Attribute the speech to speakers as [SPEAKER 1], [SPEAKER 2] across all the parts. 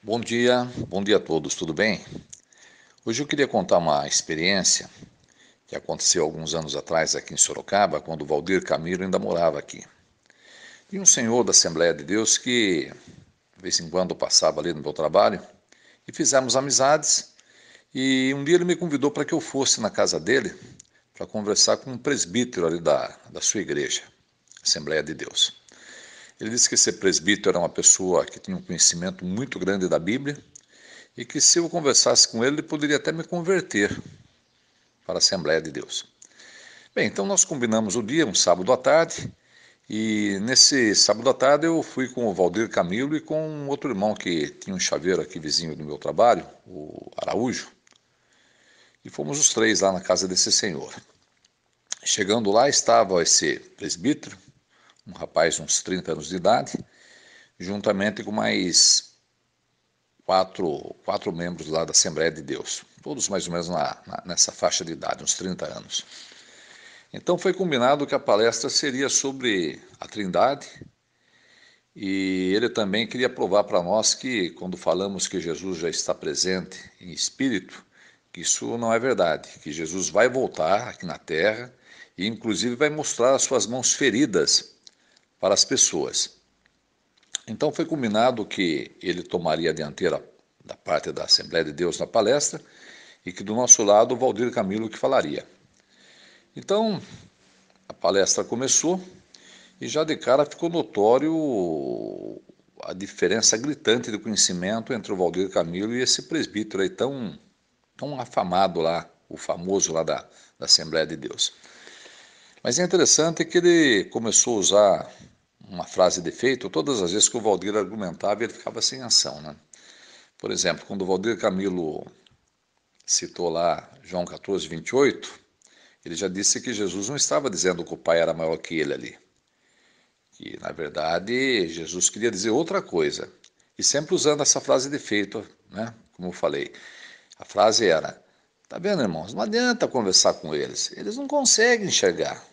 [SPEAKER 1] Bom dia a todos, tudo bem? Hoje eu queria contar uma experiência que aconteceu alguns anos atrás aqui em Sorocaba, quando o Valdir Camilo ainda morava aqui. E um senhor da Assembleia de Deus que de vez em quando passava ali no meu trabalho e fizemos amizades. E um dia ele me convidou para que eu fosse na casa dele para conversar com um presbítero ali da sua igreja, Assembleia de Deus. Ele disse que esse presbítero era uma pessoa que tinha um conhecimento muito grande da Bíblia e que se eu conversasse com ele, ele poderia até me converter para a Assembleia de Deus. Bem, então nós combinamos o dia, um sábado à tarde, e nesse sábado à tarde eu fui com o Valdir Camilo e com um outro irmão que tinha um chaveiro aqui vizinho do meu trabalho, o Araújo, e fomos os três lá na casa desse senhor. Chegando lá estava esse presbítero, um rapaz de uns 30 anos de idade, juntamente com mais quatro membros lá da Assembleia de Deus, todos mais ou menos nessa faixa de idade, uns 30 anos. Então foi combinado que a palestra seria sobre a Trindade e ele também queria provar para nós que quando falamos que Jesus já está presente em espírito, que isso não é verdade, que Jesus vai voltar aqui na Terra e inclusive vai mostrar as suas mãos feridas para as pessoas. Então foi combinado que ele tomaria a dianteira da parte da Assembleia de Deus na palestra e que do nosso lado o Valdir Camilo que falaria. Então a palestra começou e já de cara ficou notório a diferença gritante de conhecimento entre o Valdir Camilo e esse presbítero aí tão afamado lá, o famoso lá da Assembleia de Deus. Mas é interessante que ele começou a usar uma frase de efeito todas as vezes que o Valdir argumentava, ele ficava sem ação, né? Por exemplo, quando o Valdir Camilo citou lá João 14, 28, ele já disse que Jesus não estava dizendo que o Pai era maior que ele ali. Que, na verdade, Jesus queria dizer outra coisa. E sempre usando essa frase de efeito, né? Como eu falei. A frase era, tá vendo, irmãos? Não adianta conversar com eles. Eles não conseguem enxergar.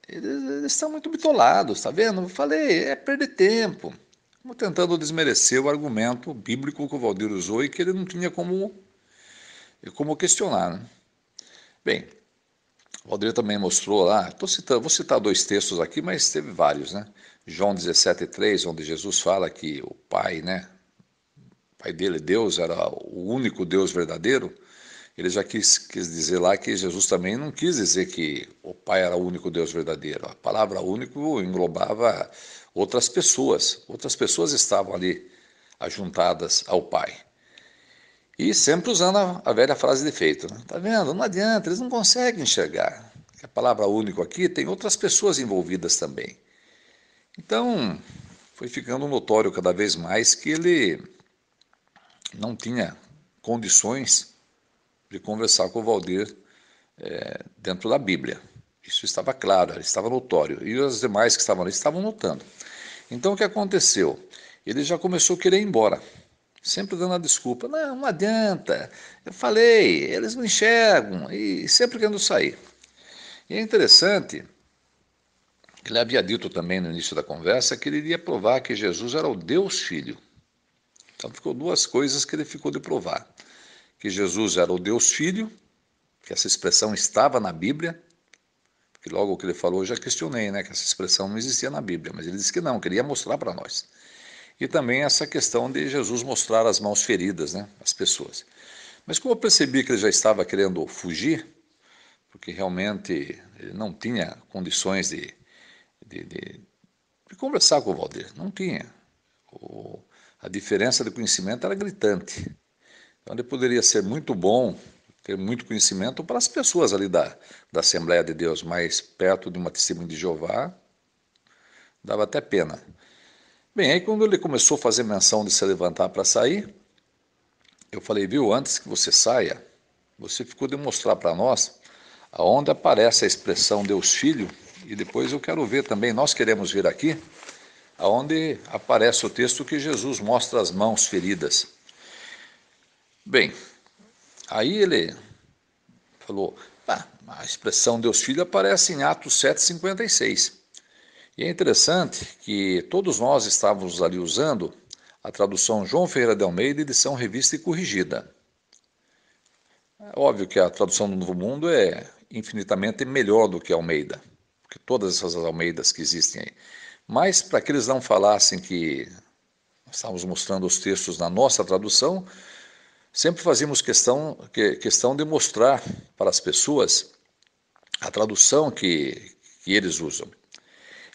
[SPEAKER 1] Eles estão muito bitolados, tá vendo? Eu falei, é perder tempo. Como tentando desmerecer o argumento bíblico que o Valdir usou e que ele não tinha como questionar, né? Bem, o Valdir também mostrou lá, vou citar dois textos aqui, mas teve vários, né? João 17,3, onde Jesus fala que o Pai, né? O Pai dele, Deus, era o único Deus verdadeiro. Ele já quis dizer lá que Jesus também não quis dizer que o Pai era o único Deus verdadeiro. A palavra único englobava outras pessoas. Outras pessoas estavam ali ajuntadas ao Pai. E sempre usando a velha frase de efeito. Né? Tá vendo? Não adianta, eles não conseguem enxergar. A palavra único aqui tem outras pessoas envolvidas também. Então, foi ficando notório cada vez mais que ele não tinha condições de conversar com o Valdir dentro da Bíblia. Isso estava claro, estava notório. E os demais que estavam ali estavam notando. Então, o que aconteceu? Ele já começou a querer ir embora. Sempre dando a desculpa, não adianta, eu falei, eles não enxergam, e sempre querendo sair. E é interessante que ele havia dito também no início da conversa que ele iria provar que Jesus era o Deus Filho. Então ficou duas coisas que ele ficou de provar. Que Jesus era o Deus Filho, que essa expressão estava na Bíblia, que logo o que ele falou eu já questionei, né, que essa expressão não existia na Bíblia, mas ele disse que não, queria mostrar para nós. E também essa questão de Jesus mostrar as mãos feridas, né, às pessoas. Mas como eu percebi que ele já estava querendo fugir, porque realmente ele não tinha condições de, de, de conversar com o Valdir, não tinha. A diferença de conhecimento era gritante. Então ele poderia ser muito bom, ter muito conhecimento para as pessoas ali da Assembleia de Deus, mas perto de uma testemunha de Jeová, dava até pena. Bem, aí quando ele começou a fazer menção de se levantar para sair, eu falei, viu, antes que você saia, você ficou de mostrar para nós aonde aparece a expressão Deus Filho, e depois eu quero ver também, nós queremos ver aqui, aonde aparece o texto que Jesus mostra as mãos feridas. Bem, aí ele falou, a expressão Deus Filho aparece em Atos 7,56. E é interessante que todos nós estávamos ali usando a tradução João Ferreira de Almeida, edição revista e corrigida. É óbvio que a tradução do Novo Mundo é infinitamente melhor do que a Almeida, porque todas essas Almeidas que existem aí. Mas, para que eles não falassem que estávamos mostrando os textos na nossa tradução, sempre fazíamos questão de mostrar para as pessoas a tradução que eles usam.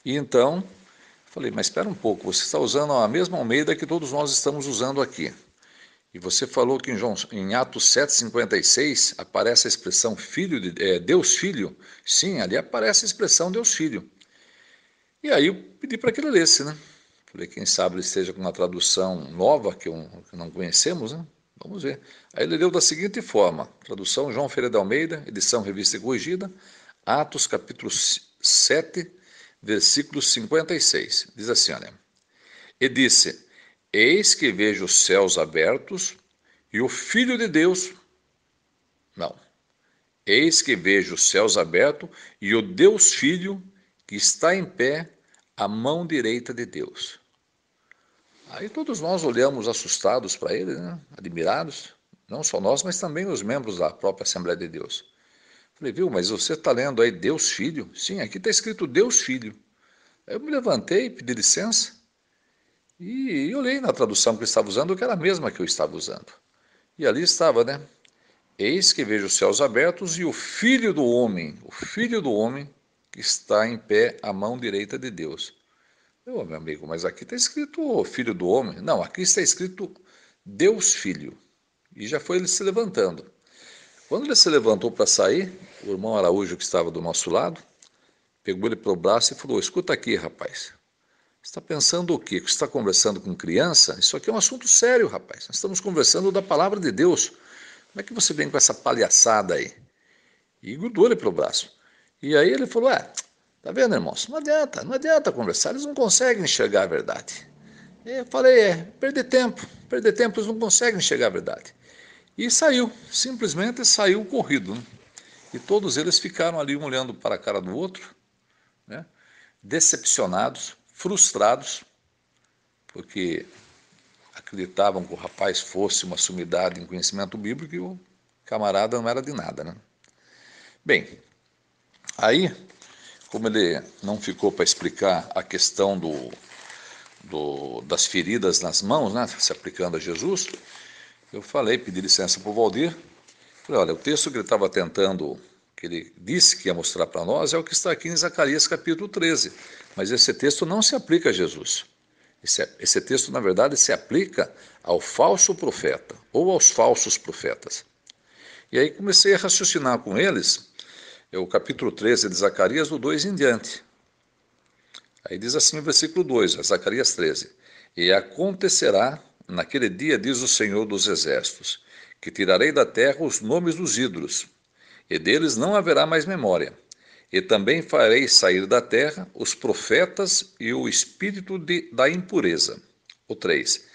[SPEAKER 1] E então, falei, mas espera um pouco, você está usando a mesma Almeida que todos nós estamos usando aqui. E você falou que em Atos 7,56 aparece a expressão Deus Filho. Sim, ali aparece a expressão Deus Filho. E aí eu pedi para que ele lesse, né? Falei, quem sabe ele esteja com uma tradução nova que não conhecemos, né? Vamos ver. Aí ele leu da seguinte forma, tradução João Ferreira de Almeida, edição revista e corrigida, Atos capítulo 7, versículo 56. Diz assim, olha, e disse, eis que vejo os céus abertos e o Filho de Deus, não, eis que vejo os céus abertos e o Deus Filho que está em pé à mão direita de Deus. Aí todos nós olhamos assustados para ele, né? Admirados, não só nós, mas também os membros da própria Assembleia de Deus. Falei, viu, mas você está lendo aí Deus Filho? Sim, aqui está escrito Deus Filho. Aí eu me levantei, pedi licença e olhei na tradução que ele estava usando, que era a mesma que eu estava usando. E ali estava, né? Eis que vejo os céus abertos e o Filho do Homem que está em pé à mão direita de Deus. Meu amigo, mas aqui está escrito Filho do Homem. Não, aqui está escrito Deus Filho. E já foi ele se levantando. Quando ele se levantou para sair, o irmão Araújo, que estava do nosso lado, pegou ele pelo braço e falou, escuta aqui, rapaz. Você está pensando o quê? Que você está conversando com criança? Isso aqui é um assunto sério, rapaz. Nós estamos conversando da palavra de Deus. Como é que você vem com essa palhaçada aí? E grudou ele pelo braço. E aí ele falou, tá vendo, irmãos? Não adianta conversar, eles não conseguem enxergar a verdade. E eu falei, perder tempo, eles não conseguem enxergar a verdade. E saiu, simplesmente saiu corrido, né? E todos eles ficaram ali um olhando para a cara do outro, né? Decepcionados, frustrados, porque acreditavam que o rapaz fosse uma sumidade em conhecimento bíblico e o camarada não era de nada, né? Bem, aí, como ele não ficou para explicar a questão das feridas nas mãos, né, se aplicando a Jesus, eu falei, pedi licença para o Valdir, falei, olha, o texto que ele estava tentando, que ele disse que ia mostrar para nós, é o que está aqui em Zacarias capítulo 13, mas esse texto não se aplica a Jesus. Esse texto, na verdade, se aplica ao falso profeta, ou aos falsos profetas. E aí comecei a raciocinar com eles, o capítulo 13 de Zacarias, do 2 em diante. Aí diz assim o versículo 2, Zacarias 13, e acontecerá naquele dia, diz o Senhor dos Exércitos, que tirarei da terra os nomes dos ídolos, e deles não haverá mais memória. E também farei sair da terra os profetas e o espírito da impureza. O 3.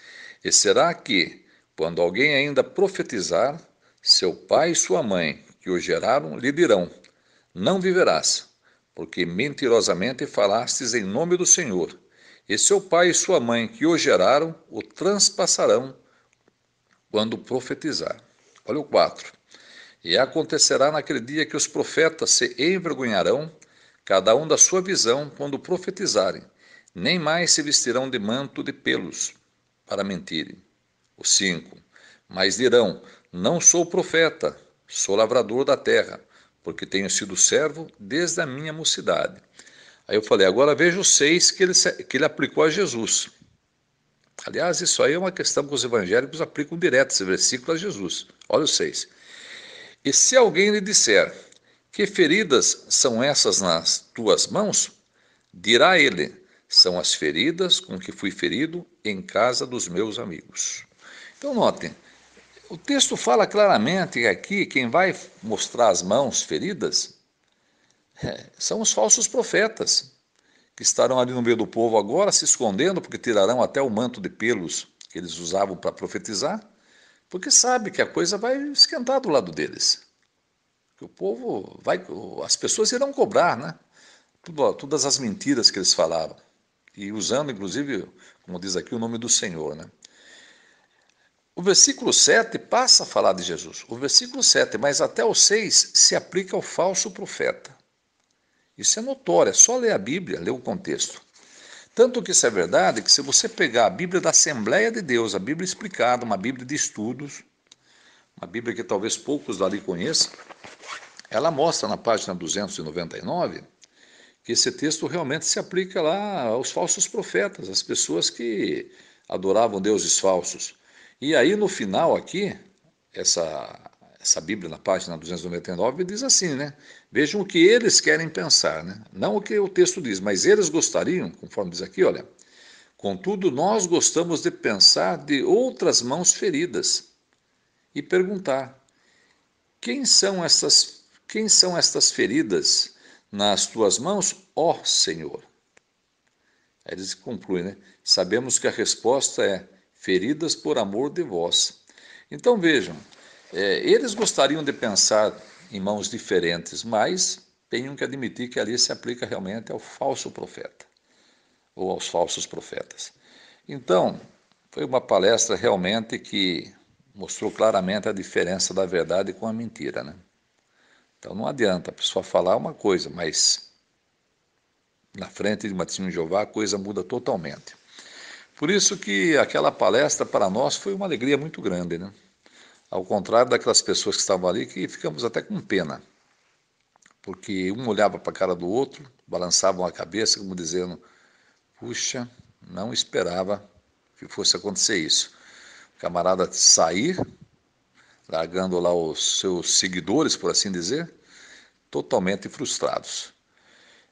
[SPEAKER 1] E será que, quando alguém ainda profetizar, seu pai e sua mãe, que o geraram, lhe dirão, não viverás, porque mentirosamente falastes em nome do Senhor. E seu pai e sua mãe, que o geraram, o transpassarão quando profetizar. Olha o 4. E acontecerá naquele dia que os profetas se envergonharão, cada um da sua visão, quando profetizarem. Nem mais se vestirão de manto de pelos, para mentirem. O 5. Mas dirão, não sou profeta, sou lavrador da terra, porque tenho sido servo desde a minha mocidade. Aí eu falei, agora veja o 6 que ele aplicou a Jesus. Aliás, isso aí é uma questão que os evangélicos aplicam direto, esse versículo a Jesus. Olha o 6. E se alguém lhe disser, que feridas são essas nas tuas mãos? Dirá ele, são as feridas com que fui ferido em casa dos meus amigos. Então notem, o texto fala claramente que aqui quem vai mostrar as mãos feridas são os falsos profetas, que estarão ali no meio do povo agora se escondendo, porque tirarão até o manto de pelos que eles usavam para profetizar, porque sabe que a coisa vai esquentar do lado deles. Que o povo vai, as pessoas irão cobrar, né? Todas as mentiras que eles falaram. E usando, inclusive, como diz aqui, o nome do Senhor, né? O versículo 7 passa a falar de Jesus. O versículo 7, mas até o 6 se aplica ao falso profeta. Isso é notório, é só ler a Bíblia, ler o contexto. Tanto que isso é verdade, que se você pegar a Bíblia da Assembleia de Deus, a Bíblia explicada, uma Bíblia de estudos, uma Bíblia que talvez poucos dali conheçam, ela mostra na página 299 que esse texto realmente se aplica lá aos falsos profetas, às pessoas que adoravam deuses falsos. E aí no final aqui, essa Bíblia na página 299 diz assim, né? Vejam o que eles querem pensar, né? Não o que o texto diz, mas eles gostariam, conforme diz aqui, olha, contudo nós gostamos de pensar de outras mãos feridas e perguntar, quem são estas feridas nas tuas mãos, ó Senhor? Aí eles concluem, né? Sabemos que a resposta é feridas por amor de vós. Então vejam, eles gostariam de pensar em mãos diferentes, mas tenham que admitir que ali se aplica realmente ao falso profeta, ou aos falsos profetas. Então, foi uma palestra realmente que mostrou claramente a diferença da verdade com a mentira, né? Então não adianta a pessoa falar uma coisa, mas na frente de uma testemunha de Jeová a coisa muda totalmente. Por isso que aquela palestra para nós foi uma alegria muito grande, né? Ao contrário daquelas pessoas que estavam ali, que ficamos até com pena, porque um olhava para a cara do outro, balançavam a cabeça, como dizendo, puxa, não esperava que fosse acontecer isso. O camarada sair, largando lá os seus seguidores, por assim dizer, totalmente frustrados.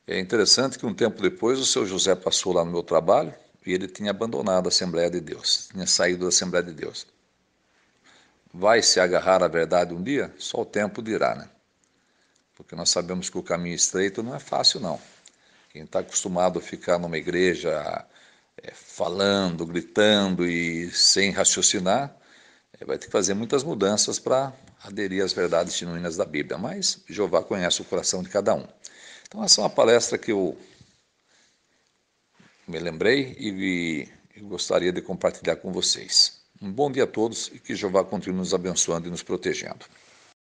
[SPEAKER 1] É interessante que um tempo depois o seu José passou lá no meu trabalho e ele tinha abandonado a Assembleia de Deus, tinha saído da Assembleia de Deus. Vai se agarrar à verdade um dia? Só o tempo dirá, né? Porque nós sabemos que o caminho estreito não é fácil, não. Quem está acostumado a ficar numa igreja falando, gritando e sem raciocinar, vai ter que fazer muitas mudanças para aderir às verdades genuínas da Bíblia. Mas Jeová conhece o coração de cada um. Então essa é uma palestra que eu me lembrei e gostaria de compartilhar com vocês. Um bom dia a todos e que Jeová continue nos abençoando e nos protegendo.